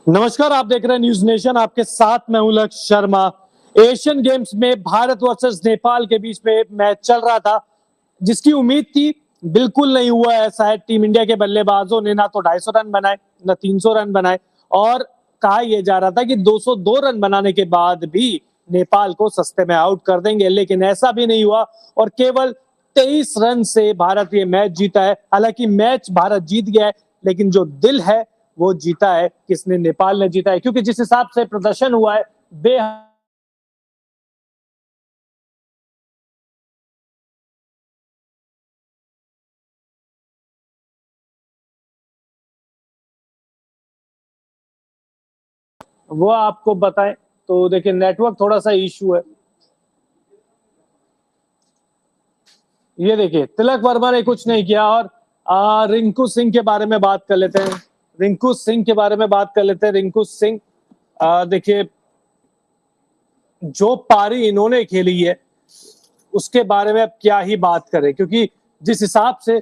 नमस्कार, आप देख रहे हैं न्यूज नेशन। आपके साथ मैं हूं लक्ष्य शर्मा। एशियन गेम्स में भारत वर्सेस नेपाल के बीच में मैच चल रहा था, जिसकी उम्मीद थी बिल्कुल नहीं हुआ ऐसा है। टीम इंडिया के बल्लेबाजों ने ना तो 250 रन बनाए, ना 300 रन बनाए, और कहा यह जा रहा था कि 202 रन बनाने के बाद भी नेपाल को सस्ते में आउट कर देंगे, लेकिन ऐसा भी नहीं हुआ और केवल 23 रन से भारत ये मैच जीता है। हालांकि मैच भारत जीत गया है, लेकिन जो दिल है वो जीता है किसने? नेपाल ने जीता है, क्योंकि जिस हिसाब से प्रदर्शन हुआ है बेहद वो आपको बताएं तो देखिए, नेटवर्क थोड़ा सा इशू है। ये देखिए, तिलक वर्मा ने कुछ नहीं किया। और रिंकू सिंह के बारे में बात कर लेते हैं। रिंकू सिंह, देखिए, जो पारी इन्होंने खेली है उसके बारे में अब क्या ही बात करें, क्योंकि जिस हिसाब से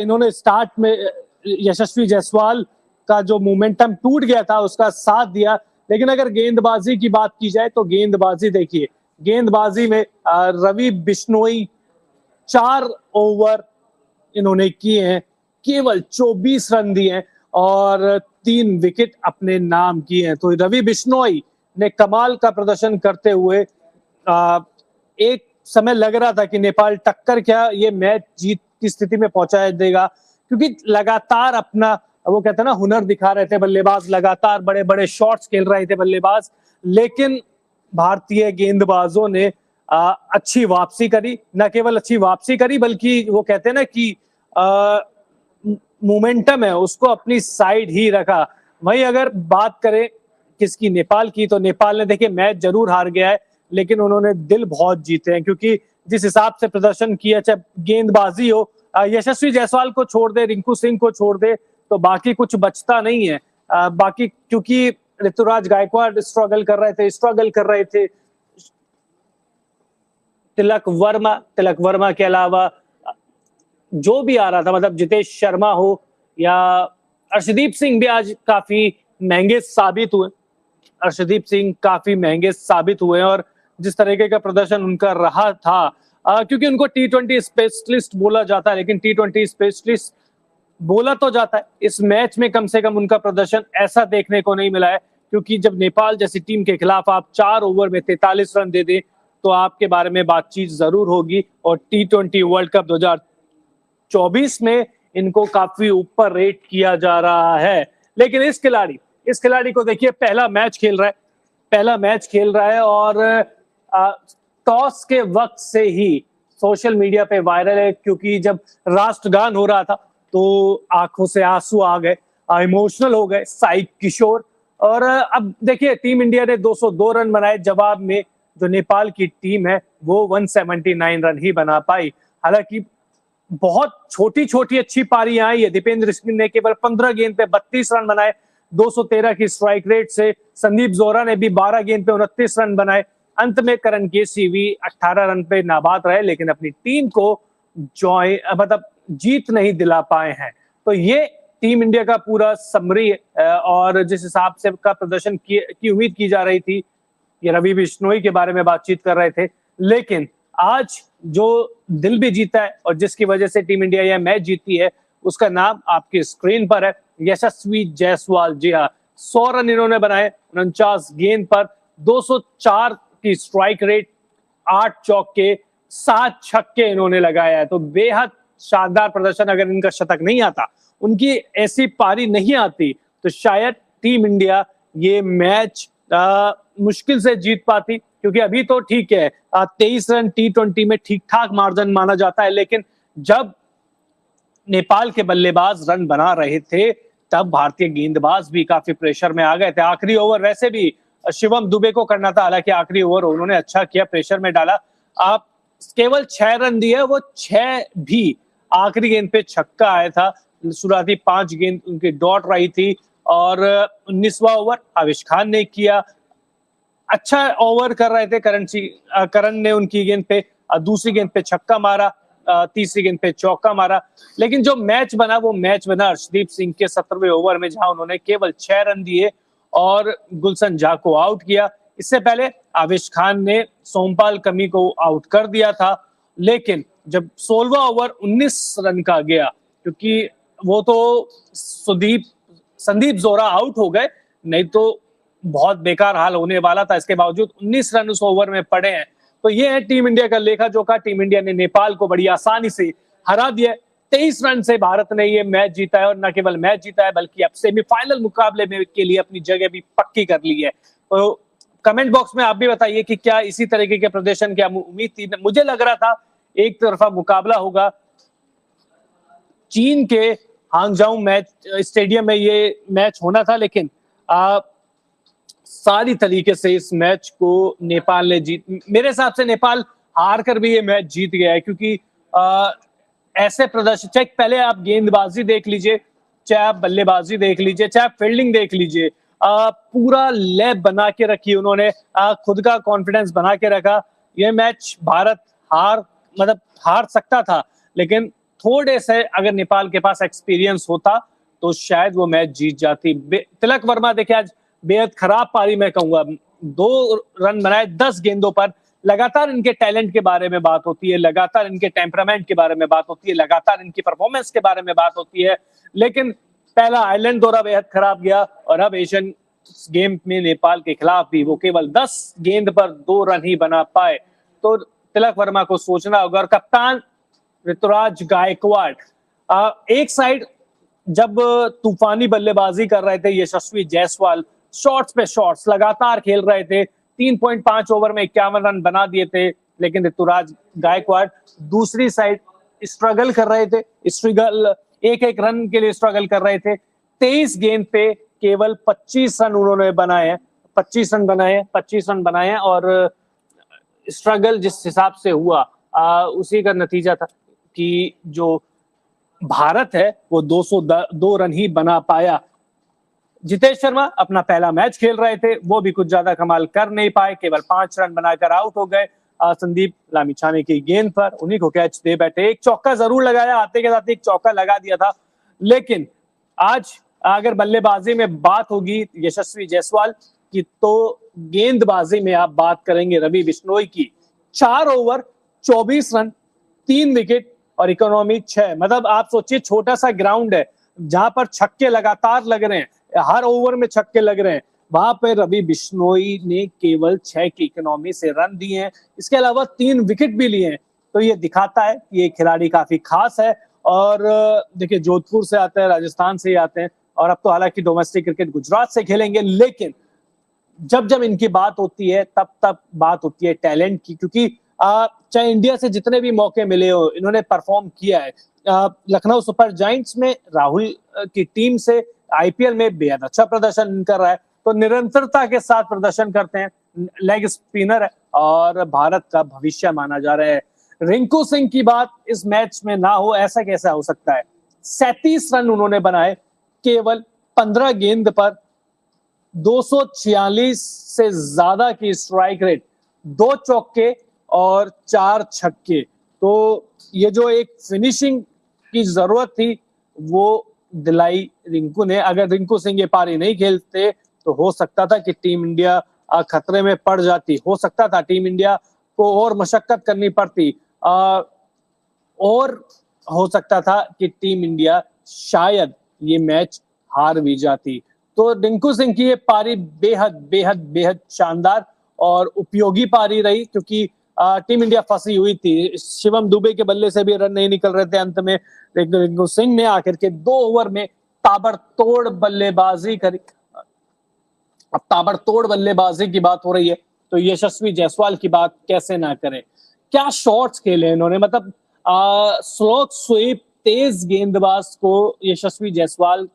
इन्होंने स्टार्ट में यशस्वी जायसवाल का जो मोमेंटम टूट गया था उसका साथ दिया। लेकिन अगर गेंदबाजी की बात की जाए तो गेंदबाजी देखिए, गेंदबाजी में रवि बिश्नोई 4 ओवर इन्होंने किए हैं, केवल 24 रन दिए हैं और 3 विकेट अपने नाम किए हैं। तो रवि बिश्नोई ने कमाल का प्रदर्शन करते हुए एक समय लग रहा था कि नेपाल टक्कर क्या ये मैच जीत की स्थिति में पहुंचा देगा, क्योंकि लगातार अपना वो कहते हैं ना हुनर दिखा रहे थे बल्लेबाज, लगातार बड़े बड़े शॉट्स खेल रहे थे बल्लेबाज। लेकिन भारतीय गेंदबाजों ने अच्छी वापसी करी। न केवल अच्छी वापसी करी, बल्कि वो कहते हैं ना कि मोमेंटम है उसको अपनी साइड ही रखा। वहीं अगर बात करें किसकी? नेपाल की, तो नेपाल ने देखिए मैच जरूर हार गया है, लेकिन उन्होंने दिल बहुत जीते हैं, क्योंकि जिस हिसाब से प्रदर्शन किया, चाहे गेंदबाजी हो, यशस्वी जायसवाल को छोड़ दे, रिंकू सिंह को छोड़ दे, तो बाकी कुछ बचता नहीं है। बाकी क्योंकि ऋतुराज गायकवाड़ स्ट्रगल कर रहे थे। तिलक वर्मा के अलावा जो भी आ रहा था, मतलब जितेश शर्मा हो या अर्शदीप सिंह भी आज काफी महंगे साबित हुए और जिस तरीके का प्रदर्शन उनका रहा था, क्योंकि उनको T20 स्पेशलिस्ट बोला जाता है, लेकिन T20 स्पेशलिस्ट बोला तो जाता है, इस मैच में कम से कम उनका प्रदर्शन ऐसा देखने को नहीं मिला है। क्योंकि जब नेपाल जैसी टीम के खिलाफ आप 4 ओवर में 43 रन दे दें तो आपके बारे में बातचीत जरूर होगी। और T20 वर्ल्ड कप 2024 में इनको काफी ऊपर रेट किया जा रहा है। लेकिन इस खिलाड़ी को देखिए, पहला मैच खेल रहा है और टॉस के वक्त से ही सोशल मीडिया पे वायरल है, क्योंकि जब राष्ट्रगान हो रहा था तो आंखों से आंसू आ गए, इमोशनल हो गए साई किशोर। और अब देखिए, टीम इंडिया ने 202 रन बनाए, जवाब में जो नेपाल की टीम है वो 179 रन ही बना पाई। हालांकि बहुत छोटी अच्छी पारियां आई है। दीपेंद्र सिंह ने केवल 15 गेंद पे 32 रन बनाए, 213 की स्ट्राइक रेट से। संदीप जोरा ने भी 12 गेंद पे 29 रन बनाए। अंत में करण केसीवी 18 रन पे नाबाद रहे, लेकिन अपनी टीम को जीत नहीं दिला पाए हैं। तो ये टीम इंडिया का पूरा समरी और जिस हिसाब से का प्रदर्शन की उम्मीद की जा रही थी, ये रवि बिश्नोई के बारे में बातचीत कर रहे थे। लेकिन आज जो दिल भी जीता है और जिसकी वजह से टीम इंडिया यह मैच जीती है, उसका नाम आपकी स्क्रीन पर है, यशस्वी जायसवाल। जी हाँ, 100 रन इन्होंने बनाए 49 गेंद पर, 204 की स्ट्राइक रेट, 8 चौके, 7 छक्के इन्होंने लगाया है। तो बेहद शानदार प्रदर्शन। अगर इनका शतक नहीं आता, उनकी ऐसी पारी नहीं आती, तो शायद टीम इंडिया ये मैच मुश्किल से जीत पाती। क्योंकि अभी तो ठीक है, 23 रन T20 में ठीक ठाक मार्जिन माना जाता है, लेकिन जब नेपाल के बल्लेबाज रन बना रहे थे तब भारतीय गेंदबाज भी काफी प्रेशर में आ गए थे। आखिरी ओवर वैसे भी शिवम दुबे को करना था, हालांकि आखिरी ओवर उन्होंने अच्छा किया, प्रेशर में डाला। आप केवल 6 रन दिए, वो 6 भी आखिरी गेंद पे छक्का आया था। शुरुआती 5 गेंद उनकी डॉट रही थी और 19वां ओवर आविश खान ने किया। अच्छा ओवर कर रहे थे करण ने उनकी गेंद पे दूसरी गेंद पे छक्का मारा। तीसरी गेंद पे चौका मारा। लेकिन जो मैच बना वो मैच बना अर्शदीप सिंह के 17वें ओवर में, जहां उन्होंने केवल 6 रन दिए और गुलशन झा को आउट किया। इससे पहले आवेश खान ने सोमपाल कमी को आउट कर दिया था, लेकिन जब 16वां ओवर 19 रन का गया, क्योंकि वो तो संदीप जोरा आउट हो गए, नहीं तो बहुत बेकार हाल होने वाला था। इसके बावजूद 19 रन उस ओवर में पड़े हैं। तो ये है टीम इंडिया का लेखा जोखा। टीम इंडिया ने नेपाल को बड़ी आसानी से हरा दिया। 23 रन से भारत ने ये मैच जीता है, और न केवल मैच जीता है बल्कि अब सेमीफाइनल मुकाबले में के लिए अपनी जगह भी पक्की कर ली है। तो कमेंट बॉक्स में आप भी बताइए कि क्या इसी तरीके के प्रदर्शन की उम्मीद थी। मुझे लग रहा था एक तरफा मुकाबला होगा। चीन के हांगजाऊ मैच स्टेडियम में ये मैच होना था, लेकिन सारी तरीके से इस मैच को नेपाल ने मेरे हिसाब से नेपाल हार कर भी ये मैच जीत गया है, क्योंकि ऐसे प्रदर्शन, चाहे पहले आप गेंदबाजी देख लीजिए, चाहे आप बल्लेबाजी देख लीजिए, चाहे आप फील्डिंग देख लीजिए, पूरा लैब बना के रखी उन्होंने, खुद का कॉन्फिडेंस बना के रखा। यह मैच भारत हार सकता था, लेकिन थोड़े से अगर नेपाल के पास एक्सपीरियंस होता तो शायद वो मैच जीत जाती। तिलक वर्मा देखिए आज बेहद खराब पारी मैं कहूंगा, 2 रन बनाए 10 गेंदों पर। लगातार इनके टैलेंट के बारे में बात होती है, लगातार इनके टेम्परामेंट के बारे में बात होती है, लगातार इनकी परफॉर्मेंस के बारे में बात होती है, लेकिन पहला आयरलैंड दौरा बेहद खराब गया। और अब एशियन गेम में नेपाल के खिलाफ भी वो केवल 10 गेंद पर 2 रन ही बना पाए। तो तिलक वर्मा को सोचना होगा। और कप्तान ऋतुराज गायकवाड़, एक साइड जब तूफानी बल्लेबाजी कर रहे थे यशस्वी जायसवाल, शॉट्स पे शॉट्स लगातार खेल रहे थे, 3.5 ओवर में 51 रन बना दिए थे, लेकिन ऋतुराज गायकवाड़ दूसरी साइड स्ट्रगल कर रहे थे। एक रन के लिए स्ट्रगल कर रहे थे। 23 गेंद पे केवल 25 रन उन्होंने बनाए हैं, 25 रन बनाए हैं। और स्ट्रगल जिस हिसाब से हुआ उसी का नतीजा था कि जो भारत है वो 202 रन ही बना पाया। जितेश शर्मा अपना पहला मैच खेल रहे थे, वो भी कुछ ज्यादा कमाल कर नहीं पाए, केवल 5 रन बनाकर आउट हो गए। संदीप लामिछाने की गेंद पर उन्हीं को कैच दे बैठे। एक चौका जरूर लगाया, आते के साथ एक चौका लगा दिया था। लेकिन आज अगर बल्लेबाजी में बात होगी यशस्वी जायसवाल की, तो गेंदबाजी में आप बात करेंगे रवि बिश्नोई की। 4 ओवर 24 रन, 3 विकेट और इकोनॉमी 6। मतलब आप सोचिए, छोटा सा ग्राउंड है जहां पर छक्के लगातार लग रहे हैं, हर ओवर में छक्के लग रहे हैं, वहां पर रवि बिश्नोई ने केवल 6 की इकोनॉमी से रन दिए हैं। इसके अलावा 3 विकेट भी लिए हैं। तो ये दिखाता है कि ये खिलाड़ी काफी खास है। और देखिए, जोधपुर से आते हैं, राजस्थान से ही आते हैं, और अब तो हालांकि डोमेस्टिक क्रिकेट गुजरात से खेलेंगे। लेकिन जब इनकी बात होती है तब बात होती है टैलेंट की, क्योंकि चाहे इंडिया से जितने भी मौके मिले हो, इन्होंने परफॉर्म किया है। लखनऊ सुपर जायंट्स में राहुल की टीम से आईपीएल में बेहद अच्छा प्रदर्शन कर रहा है। तो निरंतरता के साथ प्रदर्शन करते हैं, लेग स्पिनर है और भारत का भविष्य माना जा रहा है। रिंकू सिंह की बात इस मैच में ना हो, ऐसा कैसा हो सकता है? 37 रन उन्होंने बनाए, केवल 15 गेंद पर 246 से ज्यादा की स्ट्राइक रेट, 2 चौके और 4 छक्के। तो ये जो एक फिनिशिंग की जरूरत थी वो दिलाई रिंकू ने। अगर रिंकू सिंह ये पारी नहीं खेलते तो हो सकता था कि टीम इंडिया खतरे में पड़ जाती, हो सकता था टीम इंडिया को और मशक्कत करनी पड़ती, और हो सकता था कि टीम इंडिया शायद ये मैच हार भी जाती। तो रिंकू सिंह की ये पारी बेहद बेहद बेहद शानदार और उपयोगी पारी रही, क्योंकि टीम इंडिया फंसी हुई थी। शिवम दुबे के बल्ले से भी रन नहीं निकल रहे थे अंत में। रिंकू सिंह ने आखिर के 2 ओवर में ताबड़तोड़ बल्लेबाजी करी। अब ताबड़तोड़ बल्लेबाजी की बात हो रही है तो यशस्वी जायसवाल की बात कैसे ना करें। क्या शॉट्स खेले इन्होंने, मतलब स्लो स्वीप तेज गेंदबाज को यशस्वी जायसवाल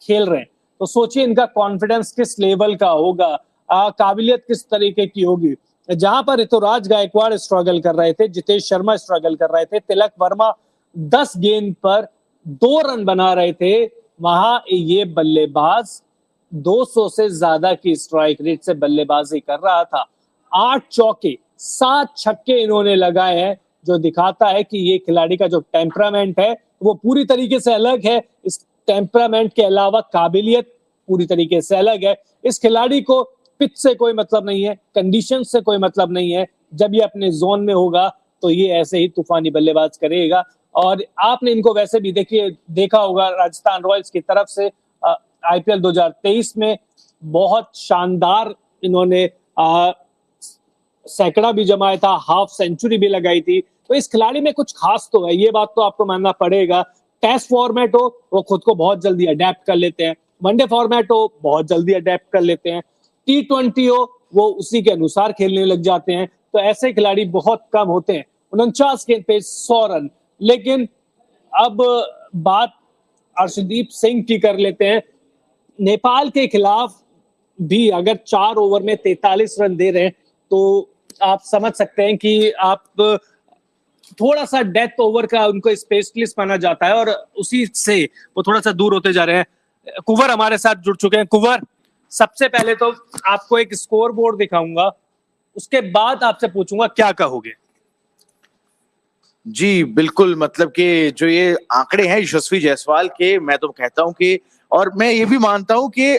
खेल रहे हैं, तो सोचिए इनका कॉन्फिडेंस किस लेवल का होगा, काबिलियत किस तरीके की होगी। जहां पर ऋतुराज गायकवाड़ स्ट्रगल कर रहे थे, जितेश शर्मा स्ट्रगल कर रहे थे, तिलक वर्मा 10 गेंद पर 2 रन बना रहे थे, वहां ये बल्लेबाज 200 से ज्यादा की स्ट्राइक रेट से बल्लेबाजी कर रहा था। 8 चौके 7 छक्के इन्होंने लगाए हैं, जो दिखाता है कि ये खिलाड़ी का जो टेम्परामेंट है वो पूरी तरीके से अलग है। इस टेम्परामेंट के अलावा काबिलियत पूरी तरीके से अलग है। इस खिलाड़ी को पिच से कोई मतलब नहीं है, कंडीशन से कोई मतलब नहीं है। जब ये अपने जोन में होगा तो ये ऐसे ही तूफानी बल्लेबाज करेगा। और आपने इनको वैसे भी देखा होगा राजस्थान रॉयल्स की तरफ से आईपीएल 2023 में बहुत शानदार इन्होंने सैकड़ा भी जमाया था, हाफ सेंचुरी भी लगाई थी। तो इस खिलाड़ी में कुछ खास तो है, ये बात तो आपको मानना पड़ेगा। टेस्ट फॉर्मेट हो वो खुद को बहुत जल्दी अडेप्ट कर लेते हैं, वनडे फॉर्मेट हो बहुत जल्दी अडेप्ट कर लेते हैं, T20 हो वो उसी के अनुसार खेलने लग जाते हैं। तो ऐसे खिलाड़ी बहुत कम होते हैं। 49 गेंद पे 100 रन। लेकिन अब बात अर्शदीप सिंह की कर लेते हैं। नेपाल के खिलाफ भी अगर 4 ओवर में 43 रन दे रहे हैं तो आप समझ सकते हैं कि आप थोड़ा सा डेथ ओवर का उनको स्पेशलिस्ट माना जाता है और उसी से वो थोड़ा सा दूर होते जा रहे हैं। कुंवर हमारे साथ जुड़ चुके हैं। कुंवर, सबसे पहले तो आपको एक स्कोर बोर्ड दिखाऊंगा, उसके बाद आपसे पूछूंगा क्या कहोगे। जी बिल्कुल, मतलब कि जो ये आंकड़े हैं यशस्वी जायसवाल के, मैं तो कहता हूं कि, और मैं ये भी मानता हूं कि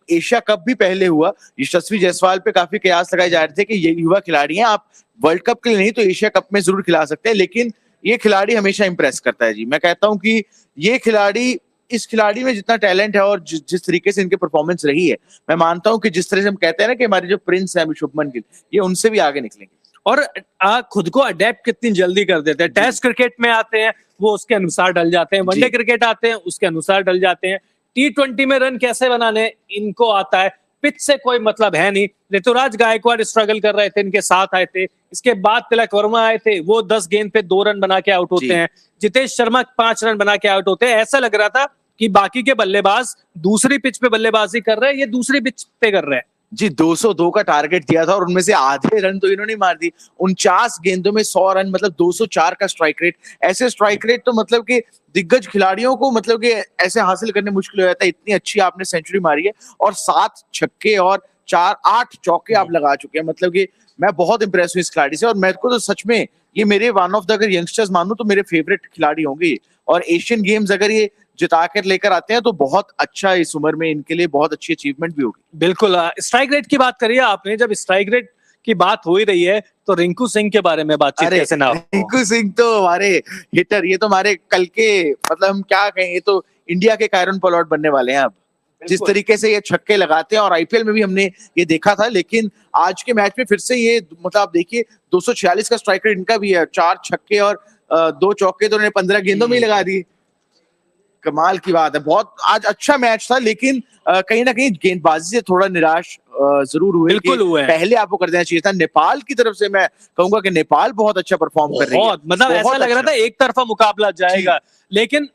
एशिया कप भी पहले हुआ, यशस्वी जायसवाल पे काफी कयास लगाए जा रहे थे कि ये युवा खिलाड़ी हैं, आप वर्ल्ड कप के लिए नहीं तो एशिया कप में जरूर खिला सकते हैं, लेकिन ये खिलाड़ी हमेशा इंप्रेस करता है। जी मैं कहता हूं कि ये खिलाड़ी, इस खिलाड़ी में जितना टैलेंट है और जिस तरीके से इनकी परफॉर्मेंस रही है, मैं मानता हूं कि जिस तरह से हम कहते हैं ना कि हमारे जो प्रिंस है शुभमन गिल, ये उनसे भी आगे निकलेंगे। और खुद को अडेप्ट कितनी जल्दी कर देते हैं। टेस्ट क्रिकेट में आते हैं वो उसके अनुसार ढल जाते हैं, वनडे क्रिकेट आते हैं उसके अनुसार ढल जाते हैं, T20 में रन कैसे बनाने इनको आता है। पिच से कोई मतलब है नहीं। ऋतुराज गायकवाड़ स्ट्रगल कर रहे थे, इनके साथ आए थे। इसके बाद तिलक वर्मा आए थे, वो 10 गेंद पे 2 रन बना के आउट होते हैं। जितेश शर्मा 5 रन बना के आउट होते हैं। ऐसा लग रहा था कि बाकी के बल्लेबाज दूसरी पिच पे बल्लेबाजी कर रहे हैं, ये दूसरी पिच पे कर रहे हैं। जी 202 का टारगेट दिया था और उनमें से आधे रन तो इन्होंने मार दी। 49 गेंदों में 100 रन, मतलब 204 का स्ट्राइक रेट। ऐसे स्ट्राइक रेट तो मतलब कि दिग्गज खिलाड़ियों को मतलब कि ऐसे हासिल करने मुश्किल हो जाता है। इतनी अच्छी आपने सेंचुरी मारी है और 7 छक्के और 8 चौके आप लगा चुके हैं। मतलब कि मैं बहुत इंप्रेस हूँ इस खिलाड़ी से और मेरे को तो सच में ये मेरे वन ऑफ द, अगर यंगस्टर्स मानूं तो मेरे फेवरेट खिलाड़ी होंगे। और एशियन गेम्स अगर ये जिता कर लेकर आते हैं तो बहुत अच्छा, इस उम्र में इनके लिए बहुत अच्छी अचीवमेंट भी होगी। बिल्कुल। स्ट्राइक रेट की बात करिए आपने, जब स्ट्राइक रेट की बात हो ही रही है तो रिंकू सिंह के बारे में बातचीत कैसे ना हो। रिंकू सिंह तो हमारे हिटर, ये तो हमारे कल के, मतलब हम क्या कहें, ये तो इंडिया के कायरन पोलार्ड बनने वाले हैं अब। जिस तरीके से ये छक्के लगाते हैं और आईपीएल में भी हमने ये देखा था, लेकिन आज के मैच में फिर से ये, मतलब आप देखिए 246 का स्ट्राइक रेट इनका भी है। 4 छक्के और 2 चौके तो उन्होंने 15 गेंदों में ही लगा दिए। कमाल की बात है। बहुत आज अच्छा मैच था, लेकिन कहीं ना कहीं गेंदबाजी से थोड़ा निराश जरूर हुए। बिल्कुल हुए। पहले आपको कर देना चाहिए था। नेपाल की तरफ से मैं कहूंगा कि नेपाल बहुत अच्छा परफॉर्म कर रही है। मतलब ऐसा लग रहा था एक तरफा मुकाबला जाएगा, लेकिन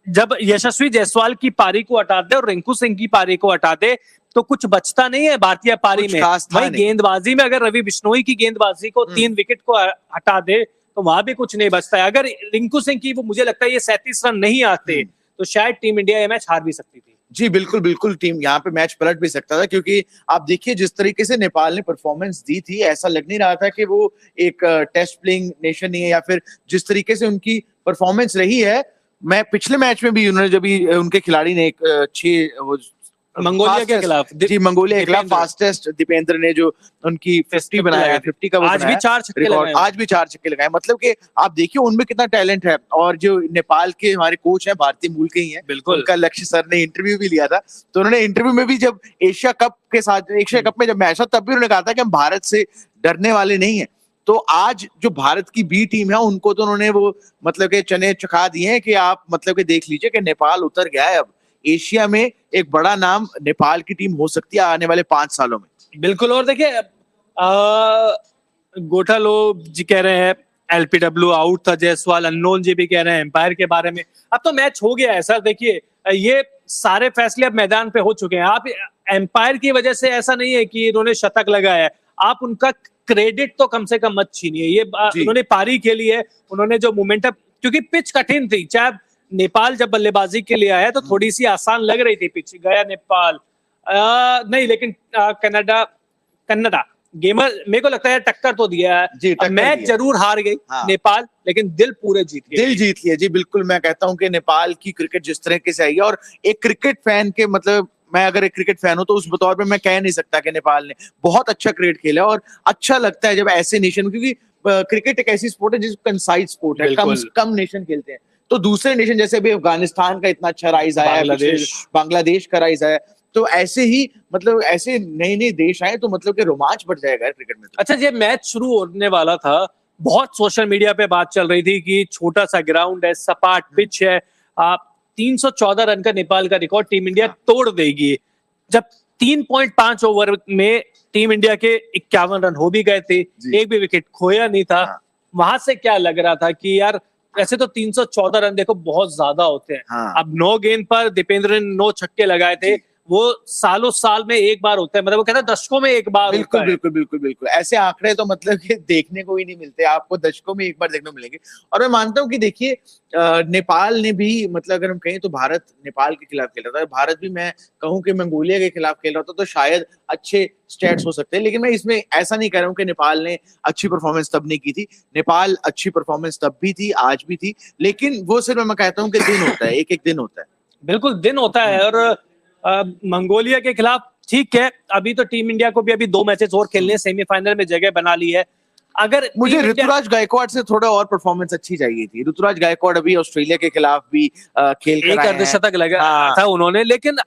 जब यशस्वी जायसवाल की पारी को हटा दे और रिंकू सिंह की पारी को हटा दे तो कुछ बचता नहीं है भारतीय पारी में। भाई गेंदबाजी में अगर रवि बिश्नोई की गेंदबाजी को 3 विकेट को हटा दे तो वहां भी कुछ नहीं बचता है। अगर रिंकू सिंह की, वो मुझे लगता है ये 37 रन नहीं आते तो शायद टीम इंडिया ये मैच हार भी सकती थी। जी बिल्कुल बिल्कुल, टीम यहाँ पे मैच पलट भी सकता था, क्योंकि आप देखिए जिस तरीके से नेपाल ने परफॉर्मेंस दी थी, ऐसा लग नहीं रहा था कि वो एक टेस्ट प्लेइंग नेशन नहीं है, या फिर जिस तरीके से उनकी परफॉर्मेंस रही है। मैं पिछले मैच में भी उन्होंने, जब भी उनके खिलाड़ी ने एक 6 मंगोलिया के खिलाफ, जी मंगोलिया के खिलाफ फास्टेस्ट दीपेंद्र ने जो उनकी 50 बनाया, 50 का आज भी 4 छक्के लगाए, आज भी 4 छक्के लगाए। मतलब कि आप देखिए उनमें कितना टैलेंट है। और जो नेपाल के हमारे कोच हैं, भारतीय मूल के ही हैं, बिल्कुल। उनका लक्ष्य सर ने इंटरव्यू भी लिया था, तो उन्होंने इंटरव्यू में भी, जब एशिया कप के साथ, एशिया कप में जब मैच था, तब भी उन्होंने कहा था कि हम भारत से डरने वाले नहीं है। तो आज जो भारत की बी टीम है, उनको तो उन्होंने वो मतलब के चने चखा दिए हैं कि आप मतलब के देख लीजिए कि नेपाल उतर गया है। अब एशिया में एक बड़ा नाम नेपाल की टीम हो सकती है आने वाले 5 सालों में। बिल्कुल। और देखिए गोठालो जी कह रहे हैं एलपीडब्ल्यू आउट था जायसवाल, अननोन जी भी कह रहे हैं एम्पायर के बारे में। अब तो मैच हो गया है सर। देखिए ये सारे फैसले अब मैदान पे हो चुके हैं। आप एम्पायर की वजह से ऐसा नहीं है कि इन्होंने शतक लगाया है, आप उनका क्रेडिट तो कम से कम मत छीनिए। ये उन्होंने पारी खेली है, उन्होंने जो मोमेंटम, क्योंकि पिच कठिन थी। चाहे नेपाल जब बल्लेबाजी के लिए आया तो थोड़ी सी आसान लग रही थी पिच, गया नेपाल नहीं, लेकिन कनाडा गेमर मेरे को लगता है टक्कर तो दिया है। जी, टक्कर मैच दिया। जरूर हार गई हाँ। नेपाल, लेकिन दिल पूरे जीत गए। दिल जीत लिया जी, बिल्कुल। मैं कहता हूं कि नेपाल की क्रिकेट जिस तरीके से आई है, और एक क्रिकेट फैन के मतलब मैं अगर एक क्रिकेट फैन हूं तो उस तौर पे मैं कह नहीं सकता कि नेपाल ने बहुत अच्छा क्रिकेट खेला, और अच्छा लगता है जब ऐसे नेशन, क्योंकि क्रिकेट एक ऐसी स्पोर्ट है जिसको कंसाइज स्पोर्ट है, कम बिल्कुल। कम नेशन खेलते हैं। तो दूसरे नेशन जैसे अभी अफगानिस्तान का इतना अच्छा राइज आया है, बांग्लादेश का राइज आया, तो ऐसे ही मतलब ऐसे नए नए देश आए तो मतलब कि रोमांच बढ़ जाएगा क्रिकेट में। अच्छा, ये मैच शुरू होने वाला था, बहुत सोशल मीडिया पे बात चल रही थी कि छोटा सा ग्राउंड है, सपाट पिच है, 314 रन का नेपाल का रिकॉर्ड टीम इंडिया तोड़ देगी। जब 3.5 ओवर में टीम इंडिया के 51 रन हो भी गए थे, एक भी विकेट खोया नहीं था, वहां से क्या लग रहा था कि यार ऐसे तो 314 रन देखो बहुत ज्यादा होते हैं। अब 9 गेंद पर दीपेंद्र ने 9 छक्के लगाए थे, वो सालों साल में एक बार होता है, मतलब वो कहता है दशकों में एक बार बिल्कुल होता है। बिल्कुल बिल्कुल बिल्कुल ऐसे आंकड़े तो मतलब कि देखने को ही नहीं मिलते, आपको दशकों में एक बार देखने को मिलेंगे। और मैं मानता हूं कि देखिए नेपाल ने भी मतलब अगर हम कहें तो भारत नेपाल के खिलाफ खेल रहा था, भारत भी मैं कहूं कि मंगोलिया के खिलाफ खेल रहा था, तो शायद अच्छे स्टैट्स हो सकते हैं। लेकिन मैं इसमें ऐसा नहीं कह रहा हूं कि नेपाल ने अच्छी परफॉर्मेंस तब नहीं की थी, नेपाल अच्छी परफॉर्मेंस तब भी थी, आज भी थी, लेकिन वो सिर्फ मैं कहता हूं कि दिन होता है, एक एक दिन होता है। बिल्कुल दिन होता है। और मंगोलिया के खिलाफ ठीक है, अभी तो टीम इंडिया को भी अभी 2 मैचेस और खेलने, सेमीफाइनल में जगह बना ली है। अगर मुझे ऋतुराज गायकवाड़ से थोड़ा और परफॉर्मेंस अच्छी चाहिए थी। ऋतुराज गायकवाड़ अभी ऑस्ट्रेलिया के खिलाफ भी खेल कर एक आए हैं। अर्धशतक लगा था उन्होंने, लेकिन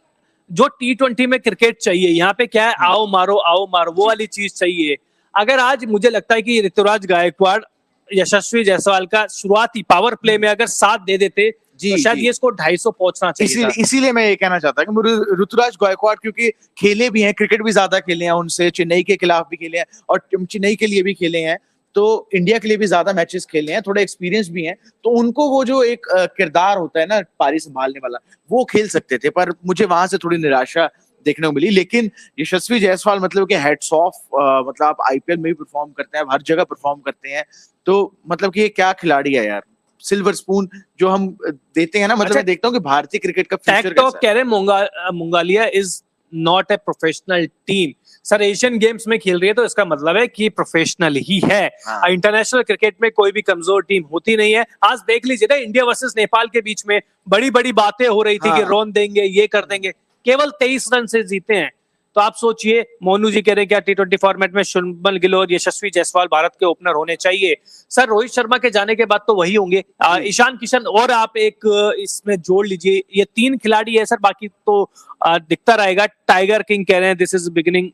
जो T20 में क्रिकेट चाहिए, यहाँ पे क्या है, आओ मारो वो वाली चीज चाहिए। अगर आज मुझे लगता है कि ऋतुराज गायकवाड़ यशस्वी जायसवाल का शुरुआती पावर प्ले में अगर साथ दे देते तो शायद ये इसको 250 पहुंचना चाहिए। इसीलिए मैं ये कहना चाहता हूँ कि ऋतुराज गायकवाड़ क्योंकि खेले भी हैं, क्रिकेट भी ज्यादा खेले हैं उनसे, चेन्नई के खिलाफ भी खेले हैं और चेन्नई के लिए भी खेले हैं, तो इंडिया के लिए भी ज्यादा मैचेस खेले हैं, थोड़ा एक्सपीरियंस भी हैं, तो उनको वो जो एक किरदार होता है ना पारी संभालने वाला, वो खेल सकते थे। पर मुझे वहां से थोड़ी निराशा देखने को मिली। लेकिन यशस्वी जायसवाल मतलब कि हेड्स ऑफ, मतलब आप आईपीएल में भी परफॉर्म करते हैं, हर जगह परफॉर्म करते हैं, तो मतलब कि ये क्या खिलाड़ी है यार। सिल्वर स्पून जो हम देते हैं ना, मतलब मैं देखता हूँ कि भारतीय क्रिकेट का फ्यूचर कैसा है। कह रहे Mongolia is not a professional team. Sir Asian games में खेल रही है तो इसका मतलब है कि प्रोफेशनल ही है। इंटरनेशनल क्रिकेट में कोई भी कमजोर टीम होती नहीं है। आज देख लीजिए ना, इंडिया वर्सेस नेपाल के बीच में बड़ी बड़ी बातें हो रही थी कि रन देंगे, ये कर देंगे, केवल 23 रन से जीते हैं। तो आप सोचिए, मोनू जी कह रहे हैं क्या T20 फॉर्मेट में शुभमन गिल और यशस्वी जायसवाल भारत के ओपनर होने चाहिए। सर रोहित शर्मा के जाने के बाद तो वही होंगे, ईशान किशन, और आप एक इसमें जोड़ लीजिए, ये 3 खिलाड़ी है सर, बाकी तो दिखता रहेगा। टाइगर किंग कह रहे हैं दिस इज बिगिनिंग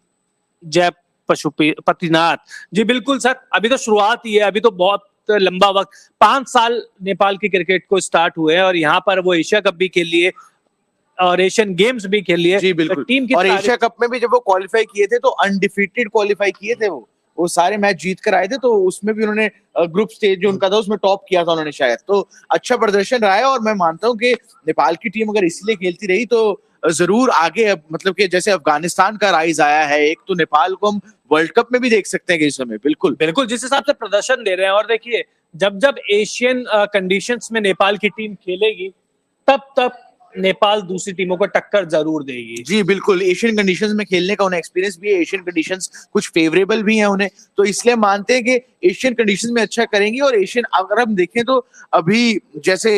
जय पशुपतिनाथ जी। बिल्कुल सर, अभी तो शुरुआत ही है, अभी तो बहुत लंबा वक्त, 5 साल नेपाल की क्रिकेट को स्टार्ट हुए हैं और यहाँ पर वो एशिया कप भी खेल लिए और एशियन गेम्स भी खेल लिए। जी बिल्कुल। टीम की और एशिया कप में भी जब वो क्वालिफाई किए थे तो अनडिफीटेड क्वालिफाई किए थे, वो सारे मैच जीत कर आए थे, तो उसमें भी उन्होंने ग्रुप स्टेज जो उनका था उसमें टॉप किया था उन्होंने शायद, तो अच्छा प्रदर्शन रहा है। और मैं मानता हूं कि नेपाल की टीम अगर इसलिए खेलती रही तो जरूर आगे, अब मतलब कि जैसे अफगानिस्तान का राइज आया है एक, तो नेपाल को हम वर्ल्ड कप में भी देख सकते हैं इस समय। बिल्कुल बिल्कुल, जिस हिसाब से प्रदर्शन दे रहे हैं, और देखिए जब जब एशियन कंडीशंस में नेपाल की टीम खेलेगी तब नेपाल दूसरी टीमों को टक्कर जरूर देगी। जी बिल्कुल, एशियन कंडीशंस में खेलने का उन्हें एक्सपीरियंस भी है, एशियन कंडीशंस कुछ फेवरेबल भी हैं उन्हें, तो इसलिए मानते हैं कि एशियन कंडीशंस में अच्छा करेंगे। और एशियन अगर हम देखें तो अभी जैसे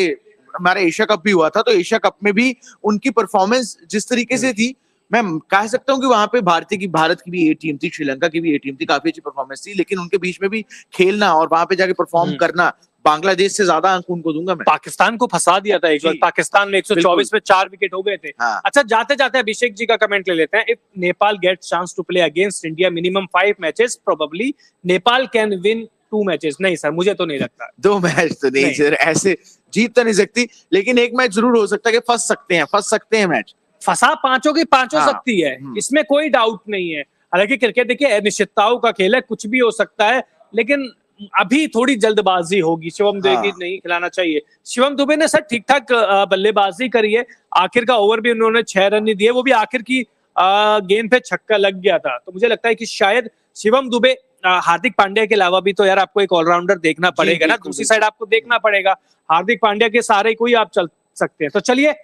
हमारा एशिया कप भी हुआ था, तो एशिया कप में भी उनकी परफॉर्मेंस जिस तरीके से थी, मैं कह सकता हूं कि वहां पे भारत की भी ए टीम थी, श्रीलंका की भी ए टीम थी, काफी अच्छी परफॉर्मेंस थी, लेकिन उनके बीच में भी खेलना और वहां पे जाके परफॉर्म करना, बांग्लादेश से ज्यादा अंक उनको दूंगा मैं। पाकिस्तान को फंसा दिया था एक बार, पाकिस्तान में 124 में 4 विकेट हो गए थे। अच्छा, जाते जाते अभिषेक जी का कमेंट ले लेते हैं। If Nepal gets chance to play against India minimum 5 matches, probably Nepal can win 2 matches. नहीं सर, मुझे तो नहीं लगता 2 मैच तो नहीं सर, ऐसे जीत तो नहीं सकती, लेकिन एक मैच जरूर हो सकता है कि फंस सकते हैं मैच। फंसा पांचों की पांचों सकती है, इसमें कोई डाउट नहीं है। हालांकि क्रिकेट देखिए अनिश्चितताओं का खेल है, कुछ भी हो सकता है, लेकिन अभी थोड़ी जल्दबाजी होगी। शिवम दुबे की नहीं खिलाना चाहिए। शिवम दुबे ने सर ठीक ठाक बल्लेबाजी करी है, आखिर का ओवर भी उन्होंने 6 रन नहीं दिए, वो भी आखिर की गेंद पे छक्का लग गया था। तो मुझे लगता है कि शायद शिवम दुबे, हार्दिक पांड्या के अलावा भी तो यार आपको एक ऑलराउंडर देखना पड़ेगा ना, दूसरी साइड आपको देखना पड़ेगा। हार्दिक पांड्या के सहारे कोई आप चल सकते हैं। तो चलिए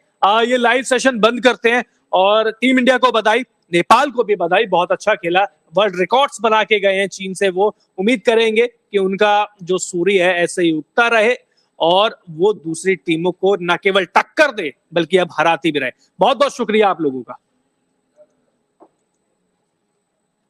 ये लाइव सेशन बंद करते हैं और टीम इंडिया को बधाई, नेपाल को भी बधाई, बहुत अच्छा खेला, वर्ल्ड रिकॉर्ड्स बना के गए हैं चीन से। वो उम्मीद करेंगे कि उनका जो सूर्य है ऐसे ही उगता रहे और वो दूसरी टीमों को न केवल टक्कर दे बल्कि अब हराती भी रहे। बहुत बहुत शुक्रिया आप लोगों का।